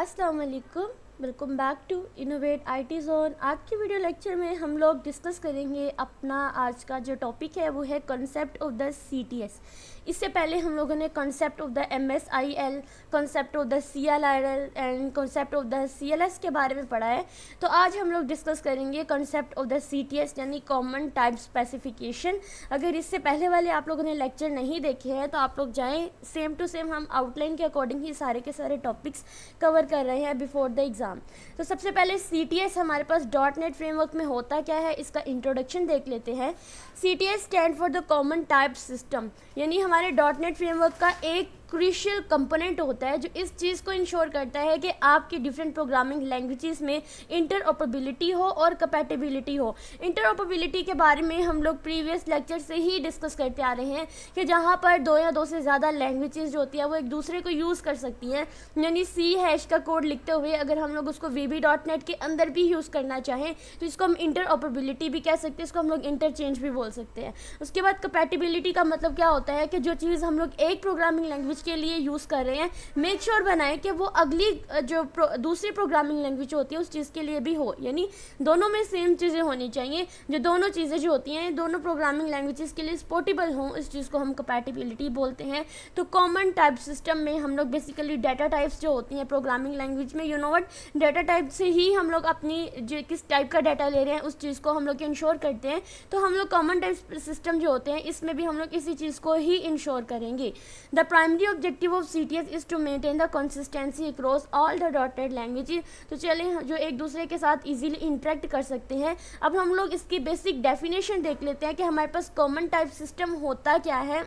अस्सलाम वालेकुम, welcome back to innovate IT zone. आज की वीडियो लेक्चर में हम लोग डिस्कस करेंगे अपना आज का जो टॉपिक है वो है कॉन्सेप्ट ऑफ द सीटीएस। इससे पहले हम लोगों ने concept of the MSIL, concept of the CLRL and concept of the CLS के बारे में पढ़ा है। तो आज हम लोग डिस्कस करेंगे कॉन्सेप्ट ऑफ द सीटीएस यानी कॉमन टाइप स्पेसिफिकेशन। अगर इससे पहले वाले आप लोगों ने लेक्चर नहीं देखे हैं तो आप लोग जाएँ, सेम टू सेम हम आउटलाइन के अकॉर्डिंग ही सारे के सारे टॉपिक्स कवर कर रहे हैं बिफोर द एग्ज़ाम। तो सबसे पहले सीटीएस हमारे पास डॉट नेट फ्रेमवर्क में होता क्या है, इसका इंट्रोडक्शन देख लेते हैं। CTS stand for the common type system, यानी हमारे डॉट नेट फ्रेमवर्क का एक क्रूशियल कंपोनेंट होता है जो इस चीज़ को इंश्योर करता है कि आपकी डिफरेंट प्रोग्रामिंग लैंग्वेजेस में इंटरऑपरेबिलिटी हो और कंपैटिबिलिटी हो। इंटरऑपरेबिलिटी के बारे में हम लोग प्रीवियस लेक्चर से ही डिस्कस करते आ रहे हैं कि जहाँ पर दो या दो से ज़्यादा लैंग्वेजेस जो होती है वो एक दूसरे को यूज़ कर सकती हैं। यानी सी हैश का कोड लिखते हुए अगर हम लोग उसको VB.NET के अंदर भी यूज़ करना चाहें तो इसको हम इंटरऑपरेबिलिटी भी कह सकते हैं, इसको हम लोग इंटरचेंज भी बोल सकते हैं। उसके बाद कंपैटिबिलिटी का मतलब क्या होता है कि जो चीज़ हम लोग एक प्रोग्रामिंग लैंग्वेज के लिए यूज़ कर रहे हैं मेक श्योर बनाएं कि वो अगली जो दूसरी प्रोग्रामिंग लैंग्वेज होती है उस चीज़ के लिए भी हो, यानी दोनों में सेम चीज़ें होनी चाहिए। जो दोनों चीज़ें जो होती हैं दोनों प्रोग्रामिंग लैंग्वेजेस के लिए सपोर्टेबल हों, इस चीज़ को हम कंपैटिबिलिटी बोलते हैं। तो कॉमन टाइप सिस्टम में हम लोग बेसिकली डाटा टाइप्स जो होती हैं प्रोग्रामिंग लैंग्वेज में, you know what, data type से ही हम लोग अपनी जो किस टाइप का डाटा ले रहे हैं उस चीज़ को हम लोग इंश्योर करते हैं। तो हम लोग कॉमन टाइप सिस्टम जो होते हैं इसमें भी हम लोग इसी चीज़ को ही इंश्योर करेंगे। The primary objective of CTS is to maintain the consistency across all the dotted languages. तो चलें, जो एक दूसरे के साथ इजीली इंटरेक्ट कर सकते हैं। अब हम लोग इसकी बेसिक डेफिनेशन देख लेते हैं कि हमारे पास कॉमन टाइप सिस्टम होता क्या है।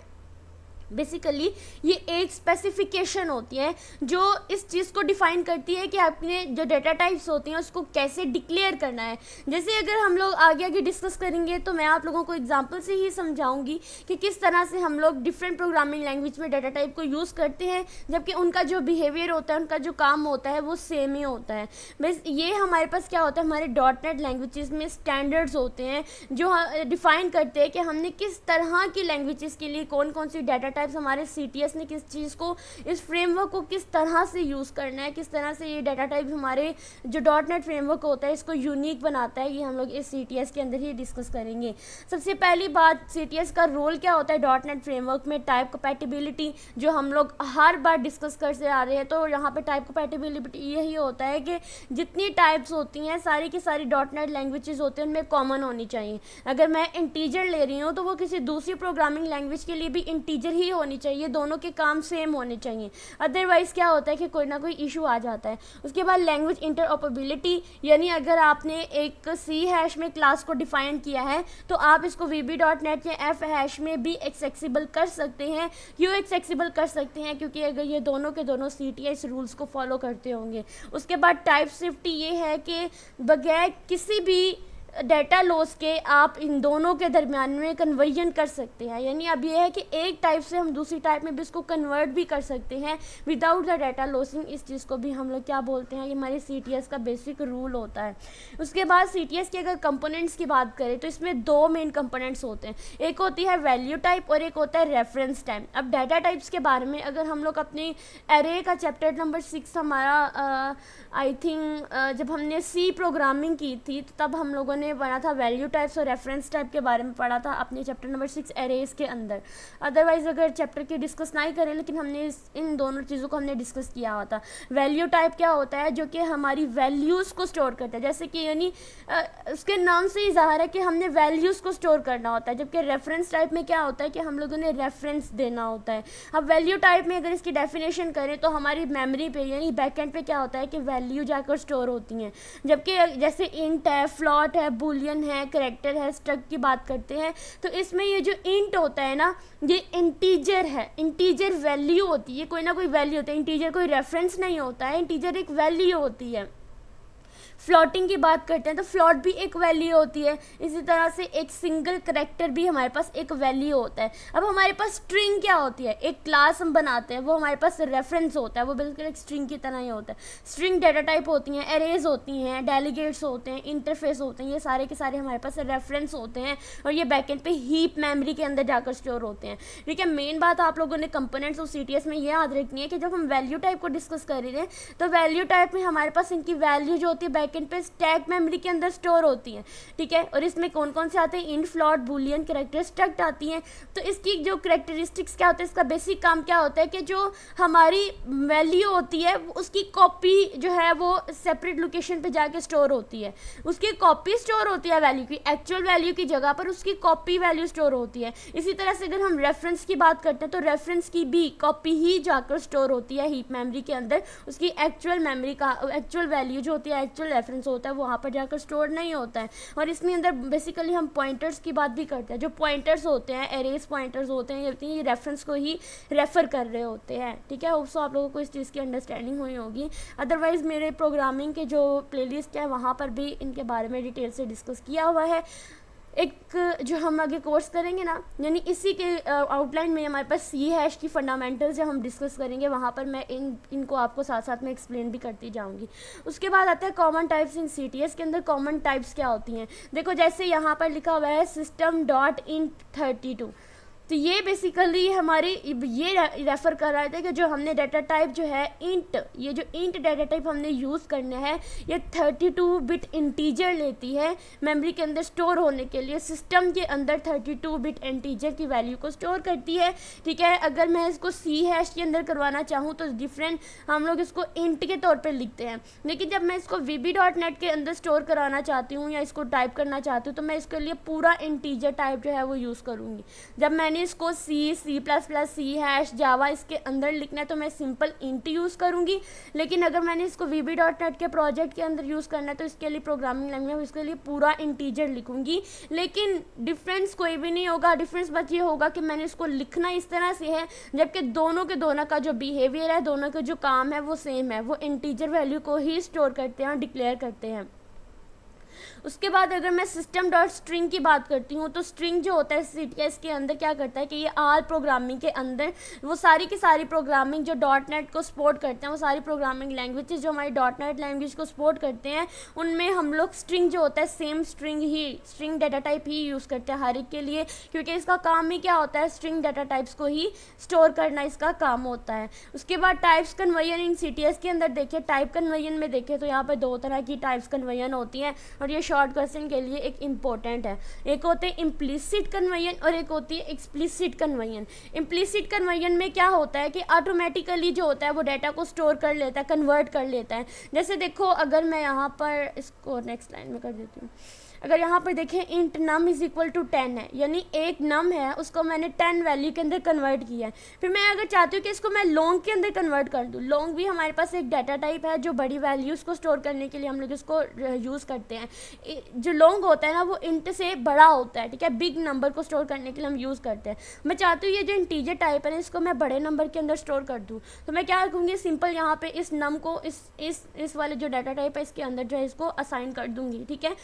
बेसिकली ये एक स्पेसिफिकेशन होती है जो इस चीज़ को डिफाइन करती है कि आपने जो डाटा टाइप्स होती हैं उसको कैसे डिक्लेयर करना है। जैसे अगर हम लोग आगे आगे डिस्कस करेंगे तो मैं आप लोगों को एग्जांपल से ही समझाऊंगी कि किस तरह से हम लोग डिफरेंट प्रोग्रामिंग लैंग्वेज में डाटा टाइप को यूज़ करते हैं जबकि उनका जो बिहेवियर होता है, उनका जो काम होता है वो सेम ही होता है। बस ये हमारे पास क्या होता है, हमारे .NET लैंग्वेजेस में स्टैंडर्ड्स होते हैं जो डिफाइन करते हैं कि हमने किस तरह की लैंग्वेजेस के लिए कौन कौन सी डाटा टाइप्स, हमारे सीटीएस ने किस चीज़ को, इस फ्रेमवर्क को किस तरह से यूज़ करना है, किस तरह से ये डाटा टाइप हमारे जो .NET फ्रेमवर्क होता है इसको यूनिक बनाता है, ये हम लोग इस सीटीएस के अंदर ही डिस्कस करेंगे। सबसे पहली बात, सीटीएस का रोल क्या होता है .NET फ्रेमवर्क में। टाइप कंपैटिबिलिटी जो हम लोग हर बार डिस्कस करते आ रहे हैं, तो यहाँ पे टाइप कंपैटिबिलिटी यही होता है कि जितनी टाइप्स होती हैं सारी की सारी .NET लैंग्वेजेस होते हैं उनमें कॉमन होनी चाहिए। अगर मैं इंटीजर ले रही हूँ तो वो किसी दूसरी प्रोग्रामिंग लैंग्वेज के लिए भी इंटीजर ही होनी चाहिए, दोनों के काम सेम होने चाहिए। अदरवाइज क्या होता है कि कोई ना कोई इशू आ जाता है। उसके बाद लैंग्वेज इंटरऑपरेबिलिटी, यानी अगर आपने एक सी हैश में क्लास को डिफाइन किया है तो आप इसको VB.NET या F हैश में भी एक्सेसिबल कर सकते हैं। क्यों एक्सेसिबल कर सकते हैं? क्योंकि अगर ये दोनों के दोनों CTS रूल्स को फॉलो करते होंगे। उसके बाद टाइप सेफ्टी ये है कि बगैर किसी भी डाटा लॉस के आप इन दोनों के दरमियान में कन्वर्जन कर सकते हैं। यानी अब ये है कि एक टाइप से हम दूसरी टाइप में भी इसको कन्वर्ट भी कर सकते हैं विदाउट द डाटा लॉसिंग। इस चीज़ को भी हम लोग क्या बोलते हैं, ये हमारे CTS का बेसिक रूल होता है। उसके बाद CTS के अगर कंपोनेंट्स की बात करें तो इसमें दो मेन कंपोनेंट्स होते हैं, एक होती है वैल्यू टाइप और एक होता है रेफरेंस टाइप। अब डाटा टाइप्स के बारे में अगर हम लोग अपनी एरे का चैप्टर नंबर 6 हमारा आई थिंक जब हमने C प्रोग्रामिंग की थी तो तब हम लोगों ने पढ़ा था वैल्यू टाइप्स और रेफरेंस टाइप के बारे में पढ़ा था अपने चैप्टर नंबर 6 एरेज के अंदर। अदरवाइज अगर चैप्टर की डिस्कस नहीं करें, लेकिन हमने इन दोनों चीज़ों को हमने डिस्कस किया हुआ था। वैल्यू टाइप क्या होता है, जो कि हमारी वैल्यूज़ को स्टोर करता है, जैसे कि यानी उसके नाम से ही ज़ाहिर है कि हमने वैल्यूज़ को स्टोर करना होता है। जबकि रेफरेंस टाइप में क्या होता है कि हम लोगों ने रेफरेंस देना होता है। अब वैल्यू टाइप में अगर इसकी डेफिनेशन करें तो हमारी मेमोरी पे यानी बैकएंड पे क्या होता है कि वैल्यू जाकर स्टोर होती हैं। जबकि जैसे इंट है, फ्लॉट है, बूलियन है, करेक्टर है, स्ट्रक की बात करते हैं तो इसमें ये जो इंट होता है ना, ये इंटीजर है, इंटीजर वैल्यू होती है, कोई ना कोई वैल्यू होता है। इंटीजर कोई रेफरेंस नहीं होता है, इंटीजर एक वैल्यू होती है। फ्लोटिंग की बात करते हैं तो फ्लोट भी एक वैल्यू होती है। इसी तरह से एक सिंगल करैक्टर भी हमारे पास एक वैल्यू होता है। अब हमारे पास स्ट्रिंग क्या होती है, एक क्लास हम बनाते हैं, वो हमारे पास रेफरेंस होता है, वो बिल्कुल एक स्ट्रिंग की तरह ही होता है। स्ट्रिंग डाटा टाइप होती हैं, एरेज होती हैं, डेलीगेट्स होते हैं, इंटरफेस होते हैं, ये सारे के सारे हमारे पास रेफरेंस होते हैं और ये बैकएंड पे हीप मेमोरी के अंदर जाकर स्टोर होते हैं। ठीक है, मेन बात आप लोगों ने कंपोनेंट्स ऑफ CTS में ये याद रखनी है कि जब हम वैल्यू टाइप को डिस्कस कर रहे हैं तो वैल्यू टाइप में हमारे पास इनकी वैल्यू जो होती है बैकएंड पे स्टैक मेमोरी के अंदर स्टोर होती है। ठीक है, और इसमें कौन कौन से आते हैं, int, float, Boolean, character, struct आती हैं। तो इसकी जो कैरेक्टरिस्टिक्स क्या होता है, इसका बेसिक काम क्या होता है कि जो हमारी वैल्यू होती है उसकी कॉपी जो है वो सेपरेट लोकेशन पे जाके स्टोर होती है, उसकी कॉपी स्टोर होती है वैल्यू की, एक्चुअल वैल्यू की जगह पर उसकी कॉपी वैल्यू स्टोर होती है। इसी तरह से अगर हम रेफरेंस की बात करते हैं तो रेफरेंस की भी कॉपी ही जाकर स्टोर होती है हीप मेमोरी के अंदर, उसकी एक्चुअल मेमोरी का एक्चुअल वैल्यू जो होती है, एक्चुअल रेफरेंस होता है, वहाँ पर जाकर स्टोर नहीं होता है। और इसमें अंदर बेसिकली हम पॉइंटर्स की बात भी करते हैं। जो पॉइंटर्स होते हैं, एरेज पॉइंटर्स होते हैं, ये रेफरेंस को ही रेफर कर रहे होते हैं। ठीक है, उसको आप लोगों को इस चीज़ की अंडरस्टैंडिंग हुई होगी। अदरवाइज़ मेरे प्रोग्रामिंग के जो प्लेलिस्ट है वहाँ पर भी इनके बारे में डिटेल से डिस्कस किया हुआ है। एक जो हम आगे कोर्स करेंगे ना, यानी इसी के आउटलाइन में हमारे पास C# की फंडामेंटल्स जब हम डिस्कस करेंगे वहाँ पर मैं इनको आपको साथ साथ में एक्सप्लेन भी करती जाऊँगी। उसके बाद आता है कॉमन टाइप्स इन CTS के अंदर कॉमन टाइप्स क्या होती हैं। देखो जैसे यहाँ पर लिखा हुआ है system.int32, तो ये बेसिकली हमारी ये रेफ़र कर रहा था कि जो हमने डाटा टाइप जो है इंट, ये जो इंट डाटा टाइप हमने यूज़ करना है ये 32 बिट इंटीजर लेती है मेमोरी के अंदर स्टोर होने के लिए। सिस्टम के अंदर 32 बिट इंटीजर की वैल्यू को स्टोर करती है। ठीक है, अगर मैं इसको C# के अंदर करवाना चाहूँ तो डिफरेंट हम लोग इसको इंट के तौर पर लिखते हैं, लेकिन जब मैं इसको VB.NET के अंदर स्टोर कराना चाहती हूँ या इसको टाइप करना चाहती हूँ तो मैं इसके लिए पूरा इंटीजर टाइप जो है वो यूज़ करूँगी। जब मैंने इसको C++, C#, जावा इसके अंदर लिखना है तो मैं सिंपल इंट यूज़ करूँगी, लेकिन अगर मैंने इसको VB.NET के प्रोजेक्ट के अंदर यूज़ करना है तो इसके लिए प्रोग्रामिंग लैंग्वेज इसके लिए पूरा इंटीजर लिखूँगी। लेकिन डिफरेंस कोई भी नहीं होगा, डिफरेंस बस ये होगा कि मैंने इसको लिखना इस तरह से है जबकि दोनों का जो बिहेवियर है, दोनों का जो काम है वो सेम है, वो इंटीजर वैल्यू को ही स्टोर करते हैं और डिक्लेयर करते हैं। उसके बाद अगर मैं system.string की बात करती हूँ तो स्ट्रिंग जो होता है CTS के अंदर क्या करता है कि ये आल प्रोग्रामिंग के अंदर वो सारी की सारी प्रोग्रामिंग जो .NET को सपोर्ट करते हैं, वो सारी प्रोग्रामिंग लैंग्वेजेस जो हमारी .NET लैंग्वेज को सपोर्ट करते हैं उनमें हम लोग स्ट्रिंग जो होता है सेम स्ट्रिंग डाटा टाइप ही यूज़ करते हैं हर एक के लिए, क्योंकि इसका काम ही क्या होता है, स्ट्रिंग डाटा टाइप्स को ही स्टोर करना इसका काम होता है। उसके बाद टाइप्स कन्वर्जन इन CTS के अंदर देखिए, टाइप कन्वर्जन में देखें तो यहाँ पर 2 तरह की टाइप्स कन्वर्जन होती हैं और ये शॉर्ट क्वेश्चन के लिए एक इम्पोर्टेंट है। एक होते हैं इम्प्लिसिट कन्वर्जन और एक होती है एक्सप्लिसिट कन्वर्जन। इम्प्लिसिट कन्वर्जन में क्या होता है कि ऑटोमेटिकली जो होता है वो डाटा को स्टोर कर लेता है, कन्वर्ट कर लेता है। जैसे देखो अगर मैं यहाँ पर इसको नेक्स्ट लाइन में कर देती हूँ, अगर यहाँ पर देखें int num is equal to 10 है, यानी एक नम है उसको मैंने 10 वैल्यू के अंदर कन्वर्ट किया है। फिर मैं अगर चाहती हूँ कि इसको मैं लॉन्ग के अंदर कन्वर्ट कर दूँ, लॉन्ग भी हमारे पास एक डाटा टाइप है जो बड़ी वैल्यूज़ को स्टोर करने के लिए हम लोग इसको यूज़ करते हैं। जो लॉन्ग होता है ना वो इंट से बड़ा होता है, ठीक है, बिग नंबर को स्टोर करने के लिए हम यूज़ करते हैं। मैं चाहती हूँ ये जो इंटीजर टाइप है ना इसको मैं बड़े नंबर के अंदर स्टोर कर दूँ, तो मैं क्या करूँगी, सिंपल यहाँ पे इस नम को इस वाले जो डाटा टाइप है इसके अंदर जो है इसको असाइन कर दूँगी। ठीक है,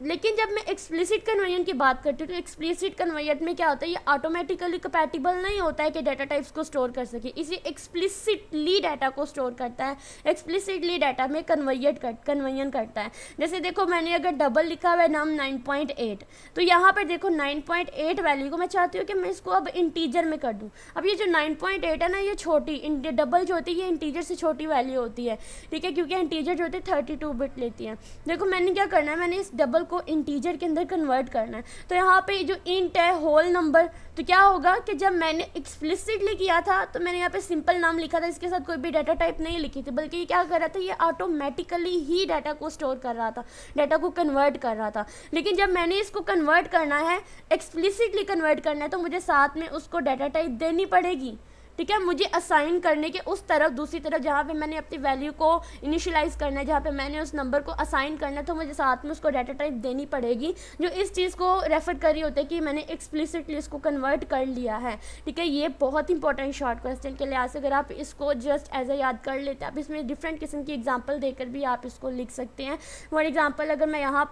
लेकिन जब मैं एक्सप्लिसिट कन्वर्जन की बात करती हूँ तो एक्सप्लिसिट कन्वर्जन में क्या होता है, ये ऑटोमेटिकली कंपैटिबल नहीं होता है कि डाटा टाइप्स को स्टोर कर सके, इसी एक्सप्लिसिटली डाटा को स्टोर करता है, एक्सप्लिसिटली डाटा में कन्वर्जन करता है। जैसे देखो मैंने अगर डबल लिखा हुआ है नम 9.8, तो यहाँ पर देखो 9.8 वैल्यू को मैं चाहती हूँ कि मैं इसको अब इंटीजर में कर दूँ। अब ये जो 9.8 है ना ये छोटी डबल जो होती है ये इंटीजर से छोटी वैल्यू होती है, ठीक है, क्योंकि इंटीजर जो होती है 32 बिट लेती है। देखो मैंने क्या करना है, मैंने इस डबल को इंटीजर के अंदर कन्वर्ट करना है। तो यहाँ पे जो इंट है होल नंबर, तो क्या होगा कि जब मैंने एक्सप्लिसिटली किया था तो मैंने यहाँ पे सिंपल नाम लिखा था, इसके साथ कोई भी डाटा टाइप नहीं लिखी थी, बल्कि ये क्या कर रहा था, ये ऑटोमेटिकली ही डाटा को स्टोर कर रहा था, डाटा को कन्वर्ट कर रहा था। लेकिन जब मैंने इसको कन्वर्ट करना है, एक्सप्लिसिटली कन्वर्ट करना है, तो मुझे साथ में उसको डाटा टाइप देनी पड़ेगी। ठीक है, मुझे असाइन करने के उस तरफ, दूसरी तरफ जहाँ पे मैंने अपनी वैल्यू को इनिशियलाइज़ करना है, जहाँ पे मैंने उस नंबर को असाइन करना है, तो मुझे साथ में उसको डाटा टाइप देनी पड़ेगी जो इस चीज़ को रेफर कर रही होती है कि मैंने एक्सप्लिसिटली इसको कन्वर्ट कर लिया है। ठीक है, ये बहुत इंपॉर्टेंट शॉर्ट क्वेश्चन के लिहाज से अगर आप इसको जस्ट एज ए याद कर लेते हैं, आप इसमें डिफरेंट किस्म की एग्जाम्पल देकर भी आप इसको लिख सकते हैं। फॉर एग्जाम्पल अगर मैं यहाँ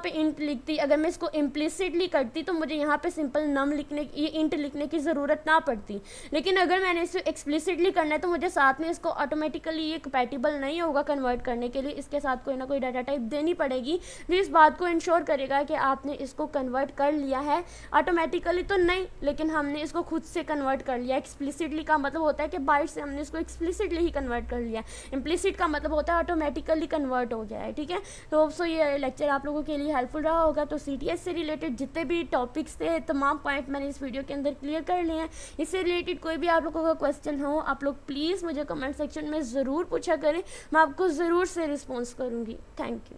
पे इंट लिखती, अगर मैं इसको इम्प्लिसिटली करती तो मुझे यहाँ पे सिंपल नम लिखने, ये इंट लिखने की ज़रूरत ना पड़ती। लेकिन अगर मैंने इसे एक्सप्लिसिटली करना है तो मुझे साथ में इसको ऑटोमेटिकली ये कंपैटिबल नहीं होगा कन्वर्ट करने के लिए, इसके साथ कोई ना कोई डाटा टाइप देनी पड़ेगी जो इस बात को इंश्योर करेगा कि आपने इसको कन्वर्ट कर लिया है। ऑटोमेटिकली तो नहीं, लेकिन हमने इसको खुद से कन्वर्ट कर लिया। एक्सप्लिसिटली का मतलब होता है कि बाइट से हमने इसको एक्सप्लिसिटली ही कन्वर्ट कर लिया, इम्प्लिसिट का मतलब होता है ऑटोमेटिकली कन्वर्ट हो गया है। ठीक है, तो सो ये लेक्चर आप लोगों के लिए हेल्पफुल रहा होगा। तो CTS से रिलेटेड जितने भी टॉपिक्स थे, तमाम पॉइंट मैंने इस वीडियो के अंदर क्लियर कर लिए हैं। इससे रिलेटेड कोई भी आप लोगों का क्वेश्चन हो, आप लोग प्लीज़ मुझे कमेंट सेक्शन में ज़रूर पूछा करें, मैं आपको ज़रूर से रिस्पॉन्स करूँगी। Thank you.